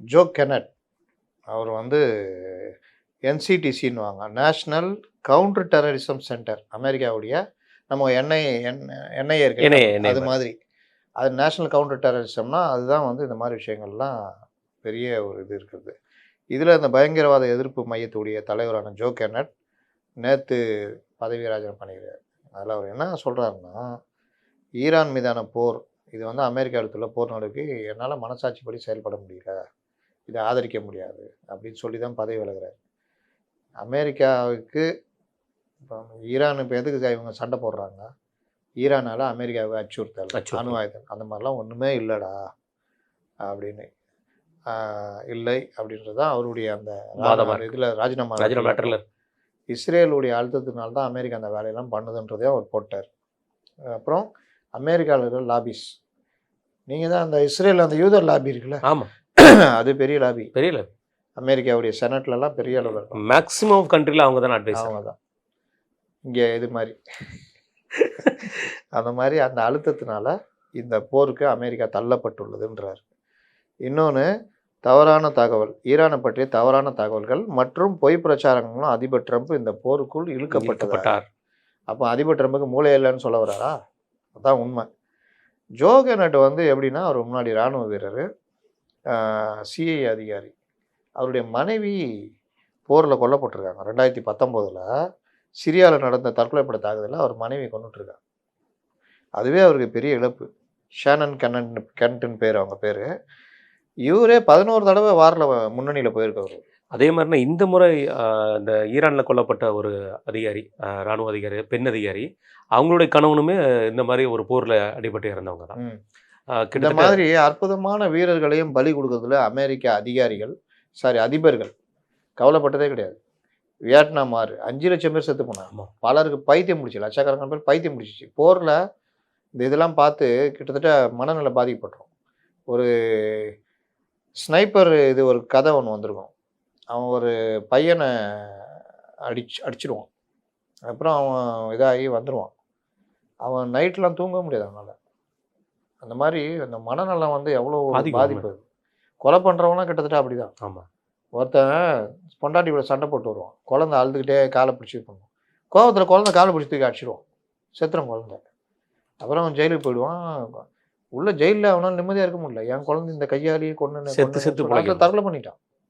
Joe கெனட் அவர் வந்து என்சிடிசின்னுவாங்க, national counter terrorism centre. அமெரிக்காவுடைய நம்ம என்ஐஏ இருக்கு அது மாதிரி. அது நேஷ்னல் கவுண்டர் டெரரிசம்னா அதுதான் வந்து இந்த மாதிரி விஷயங்கள்லாம் பெரிய ஒரு இது இருக்குது. இதில் இந்த பயங்கரவாத எதிர்ப்பு மையத்துடைய தலைவரான ஜோ கெனட் நேற்று பதவி ராஜினாமா பண்ணிக்கிறார். அதில் அவர் என்ன சொல்கிறாருன்னா, ஈரான் மீதான போர் இது வந்து அமெரிக்கா எடுத்துள்ள போர் நடவடிக்கை என்னால் மனசாட்சிப்படி செயல்பட முடியல, இதை ஆதரிக்க முடியாது அப்படின்னு சொல்லி தான் பதவி விலகிறார். அமெரிக்காவுக்கு இப்போ ஈரான் இப்போ எதுக்கு இவங்க சண்டை போடுறாங்க, ஈரானால் அமெரிக்காவை அச்சுறுத்தல், அணு ஆயுதம் அந்த மாதிரிலாம் ஒன்றுமே இல்லைடா அப்படின்னு இல்லை அப்படின்றது தான் அவருடைய அந்த இதில் ராஜினாமா. இஸ்ரேலுடைய அழுத்தத்தினால்தான் அமெரிக்கா அந்த வேலையெல்லாம் பண்ணுதுன்றதையும் அவர் போட்டார். அப்புறம் அமெரிக்காவில் இருக்கிற லாபிஸ், நீங்கள் தான் அந்த இஸ்ரேல் அந்த யூதர் லாபி இருக்குல்ல, ஆமாம், அது பெரிய லாபி, பெரிய லாபி. அமெரிக்காவுடைய செனட்லலாம் பெரிய அளவில் இருக்கும். மேக்ஸிமம் கண்ட்ரியில் அவங்க தான் அட்வைஸ், அவங்க தான். இங்கே இது மாதிரி அந்த மாதிரி அந்த அழுத்தத்தினால இந்த போருக்கு அமெரிக்கா தள்ளப்பட்டுள்ளதுன்றார். இன்னொன்று, தவறான தகவல், ஈரானை பற்றிய தவறான தகவல்கள் மற்றும் பொய் பிரச்சாரங்களும் அதிபர் ட்ரம்ப் இந்த போருக்குள் இழுக்கப்பட்டார். அப்போ அதிபர் ட்ரம்புக்கு மூளை இல்லைன்னு சொல்ல வர்றாரா? அதுதான் உண்மை. ஜோ கெனட் வந்து எப்படின்னா, அவர் முன்னாடி இராணுவ வீரர், சிஐ அதிகாரி. அவருடைய மனைவி போரில் கொல்லப்பட்டிருக்காங்க. 2019 சிரியாவில் நடந்த தற்கொலைப்பட தாக்குதலில் அவர் மனைவி கொண்டுட்ருக்காங்க. அதுவே அவருக்கு பெரிய இழப்பு. ஷேனன் கென்ட்னு பேர், அவங்க பேர். இவரே 11 தடவை வாரில் முன்னணியில் போயிருக்கவர். அதே மாதிரினா இந்த முறை இந்த ஈரானில் கொல்லப்பட்ட ஒரு அதிகாரி, இராணுவ அதிகாரி, பெண் அதிகாரி, அவங்களுடைய கணவனுமே இந்த மாதிரி ஒரு போரில் அடிபட்டு இறந்தவங்க தான். இந்த மாதிரி அற்புதமான வீரர்களையும் பலி கொடுக்கறதுல அமெரிக்க அதிபர்கள் கவலைப்பட்டதே கிடையாது. வியட்நாம் 5 லட்சம் பேர் செத்து போனாங்க. பலருக்கு பைத்தியம் முடிச்சு, லட்சக்கணக்கான பேர் பைத்தியம் முடிச்சிச்சு. போரில் இந்த இதெல்லாம் பார்த்து கிட்டத்தட்ட மனநிலை பாதிக்கப்பட்டுரும். ஒரு ஸ்னைப்பர் இது ஒரு கதை ஒன்று வந்திருக்கும். அவன் ஒரு பையனை அடிச்சிடுவான். அப்புறம் அவன் இதாகி வந்துடுவான். அவன் நைட்லாம் தூங்க முடியாது அவனால். அந்த மாதிரி அந்த மனநலம் வந்து எவ்வளோ பாதிப்பு. கொலை பண்ணுறவங்களாம் கிட்டத்தட்ட அப்படி தான். ஆமாம். ஒருத்தன் பொண்டாட்டி கூட சண்டை போட்டு வருவான், குழந்தை அழுதுகிட்டே காலை பிடிச்சி பண்ணுவான். கோபத்தில் குழந்தை காலை பிடிச்சி தூக்கி அடிச்சிடுவான், செத்துரும் குழந்தை. அப்புறம் அவன் ஜெயிலுக்கு போயிடுவான். உள்ள ஜெயிலில் அவனால் நிம்மதியாக இருக்க முடியல. என் குழந்தை இந்த கையாலேயே கொண்டு செத்து தற்கொலை பண்ணிட்டான்.